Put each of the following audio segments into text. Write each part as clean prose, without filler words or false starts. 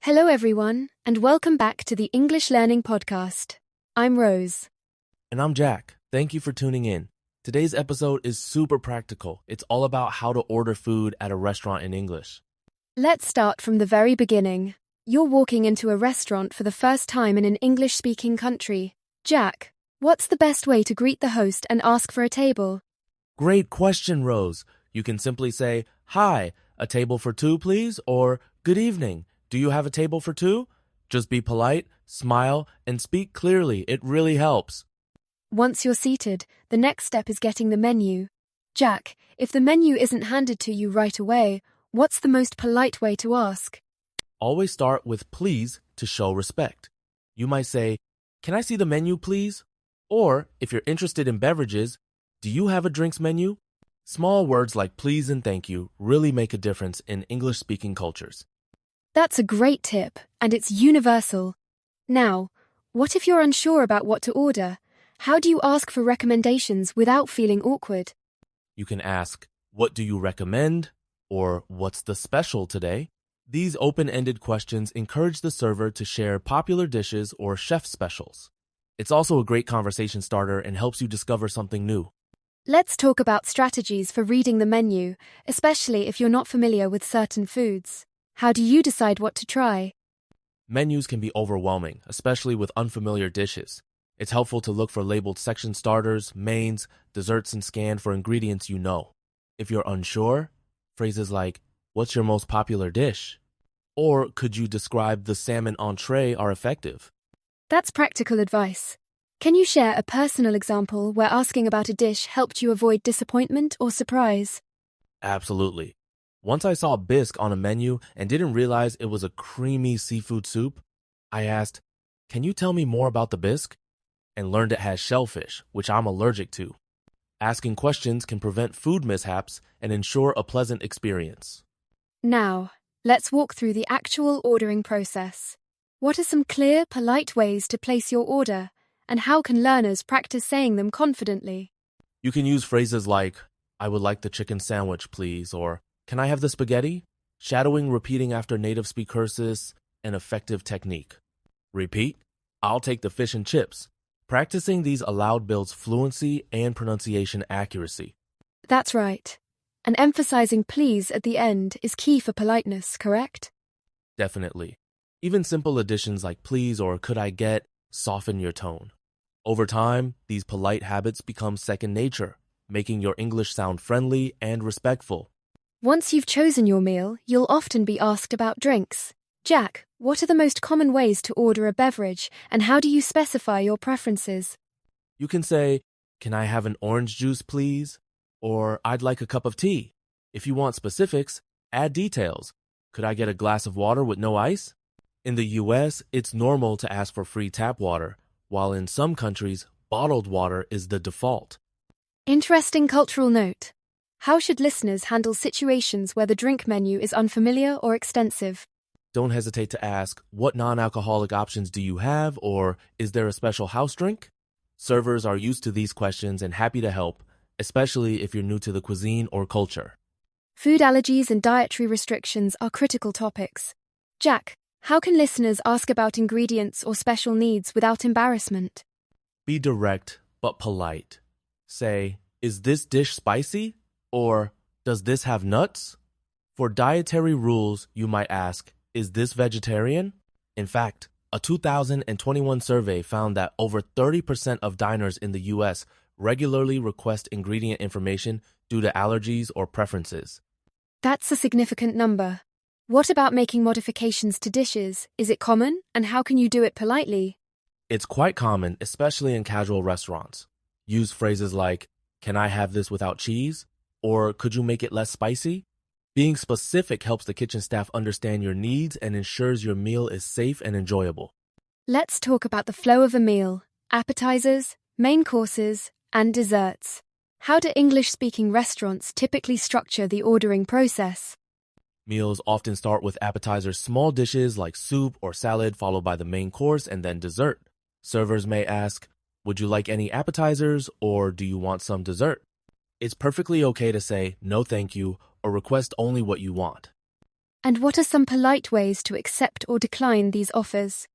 Hello everyone, and welcome back to the English Learning Podcast. I'm Rose. And I'm Jack. Thank you for tuning in. Today's episode is super practical. It's all about how to order food at a restaurant in English. Let's start from the very beginning. You're walking into a restaurant for the first time in an English-speaking country. Jack, what's the best way to greet the host and ask for a table? Great question, Rose. You can simply say, "Hi, a table for two, please," or "Good evening. Do you have a table for two?" Just be polite, smile, and speak clearly. It really helps. Once you're seated, the next step is getting the menu. Jack, if the menu isn't handed to you right away, what's the most polite way to ask? Always start with please to show respect. You might say, "Can I see the menu, please?" Or, if you're interested in beverages, "Do you have a drinks menu?" Small words like please and thank you really make a difference in English-speaking cultures. That's a great tip, and it's universal. Now, what if you're unsure about what to order? How do you ask for recommendations without feeling awkward? You can ask, "What do you recommend?" or "What's the special today?" These open-ended questions encourage the server to share popular dishes or chef specials. It's also a great conversation starter and helps you discover something new. Let's talk about strategies for reading the menu, especially if you're not familiar with certain foods. How do you decide what to try? Menus can be overwhelming, especially with unfamiliar dishes. It's helpful to look for labeled section starters, mains, desserts, and scan for ingredients you know. If you're unsure, phrases like, "What's your most popular dish?" or "Could you describe the salmon entree?" are effective. That's practical advice. Can you share a personal example where asking about a dish helped you avoid disappointment or surprise? Absolutely. Once I saw bisque on a menu and didn't realize it was a creamy seafood soup, I asked, "Can you tell me more about the bisque?" and learned it has shellfish, which I'm allergic to. Asking questions can prevent food mishaps and ensure a pleasant experience. Now, let's walk through the actual ordering process. What are some clear, polite ways to place your order, and how can learners practice saying them confidently? You can use phrases like, "I would like the chicken sandwich, please," or "Can I have the spaghetti?" Shadowing repeating after native speakers is an effective technique. Repeat, "I'll take the fish and chips." Practicing these aloud builds fluency and pronunciation accuracy. That's right. And emphasizing please at the end is key for politeness, correct? Definitely. Even simple additions like please or could I get soften your tone. Over time, these polite habits become second nature, making your English sound friendly and respectful. Once you've chosen your meal, you'll often be asked about drinks. Jack, what are the most common ways to order a beverage, and how do you specify your preferences? You can say, "Can I have an orange juice, please?" or "I'd like a cup of tea." If you want specifics, add details. "Could I get a glass of water with no ice?" In the US, it's normal to ask for free tap water, while in some countries, bottled water is the default. Interesting cultural note. How should listeners handle situations where the drink menu is unfamiliar or extensive? Don't hesitate to ask, "What non-alcoholic options do you have?" or "Is there a special house drink?" Servers are used to these questions and happy to help, especially if you're new to the cuisine or culture. Food allergies and dietary restrictions are critical topics. Jack, how can listeners ask about ingredients or special needs without embarrassment? Be direct but polite. Say, "Is this dish spicy?" or "Does this have nuts?" For dietary rules, you might ask, "Is this vegetarian?" In fact, a 2021 survey found that over 30% of diners in the US regularly request ingredient information due to allergies or preferences. That's a significant number. What about making modifications to dishes? Is it common, and how can you do it politely? It's quite common, especially in casual restaurants. Use phrases like, "Can I have this without cheese?" or "Could you make it less spicy?" Being specific helps the kitchen staff understand your needs and ensures your meal is safe and enjoyable. Let's talk about the flow of a meal: appetizers, main courses, and desserts. How do English-speaking restaurants typically structure the ordering process? Meals often start with appetizers, small dishes like soup or salad, followed by the main course and then dessert. Servers may ask, "Would you like any appetizers?" or "Do you want some dessert?" It's perfectly okay to say, "No thank you," or request only what you want. And what are some polite ways to accept or decline these offers?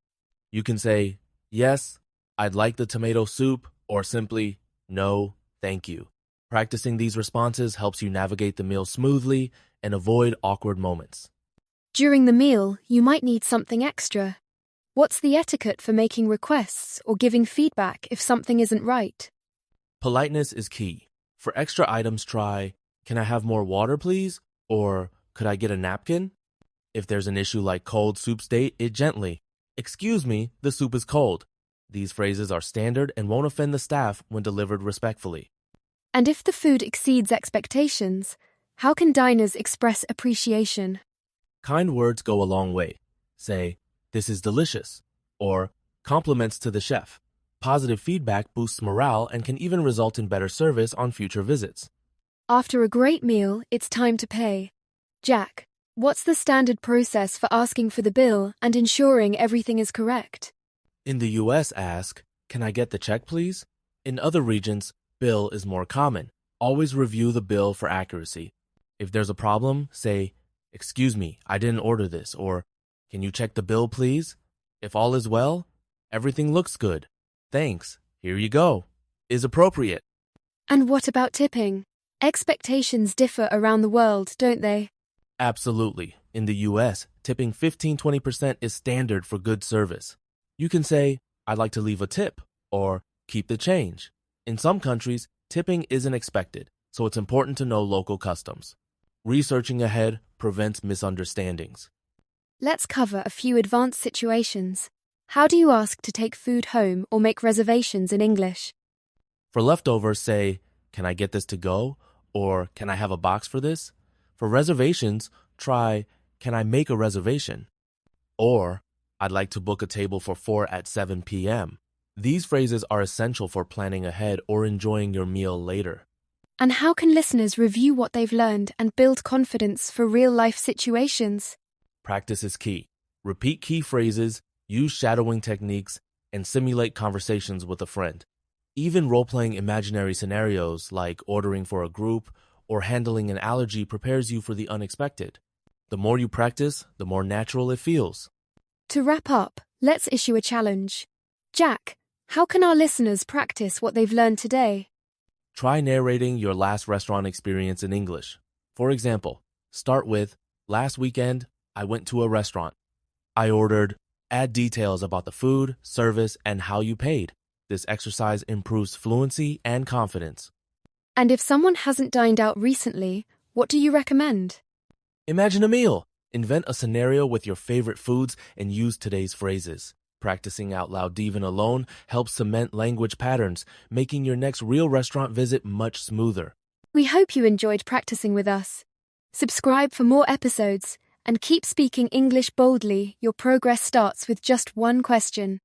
You can say, yes, I'd like the tomato soup, or simply, no, thank you. Practicing these responses helps you navigate the meal smoothly and avoid awkward moments. During the meal, you might need something extra. What's the etiquette for making requests or giving feedback if something isn't right? Politeness is key. For extra items, try, can I have more water, please? Or could I get a napkin? If there's an issue like cold soup, state it gently. Excuse me, the soup is cold. These phrases are standard and won't offend the staff when delivered respectfully. And if the food exceeds expectations, how can diners express appreciation? Kind words go a long way. Say, this is delicious, or compliments to the chef. Positive feedback boosts morale and can even result in better service on future visits. After a great meal, it's time to pay. Jack, what's the standard process for asking for the bill and ensuring everything is correct? In the US, ask, can I get the check, please? In other regions, bill is more common. Always review the bill for accuracy. If there's a problem, say, excuse me, I didn't order this, or can you check the bill, please? If all is well, everything looks good. Thanks, here you go, is appropriate. And what about tipping? Expectations differ around the world, don't they? Absolutely. In the US, tipping 15-20% is standard for good service. You can say, I'd like to leave a tip, or keep the change. In some countries, tipping isn't expected, so it's important to know local customs. Researching ahead prevents misunderstandings. Let's cover a few advanced situations. How do you ask to take food home or make reservations in English? For leftovers, say, can I get this to go? Or can I have a box for this? For reservations, try, can I make a reservation? Or, I'd like to book a table for 4 at 7 p.m. These phrases are essential for planning ahead or enjoying your meal later. And how can listeners review what they've learned and build confidence for real-life situations? Practice is key. Repeat key phrases, use shadowing techniques, and simulate conversations with a friend. Even role-playing imaginary scenarios like ordering for a group or handling an allergy prepares you for the unexpected. The more you practice, the more natural it feels. To wrap up, let's issue a challenge. Jack, how can our listeners practice what they've learned today? Try narrating your last restaurant experience in English. For example, start with, last weekend, I went to a restaurant. I ordered, add details about the food, service, and how you paid. This exercise improves fluency and confidence. And if someone hasn't dined out recently, what do you recommend? Imagine a meal. Invent a scenario with your favorite foods and use today's phrases. Practicing out loud even alone helps cement language patterns, making your next real restaurant visit much smoother. We hope you enjoyed practicing with us. Subscribe for more episodes and keep speaking English boldly. Your progress starts with just one question.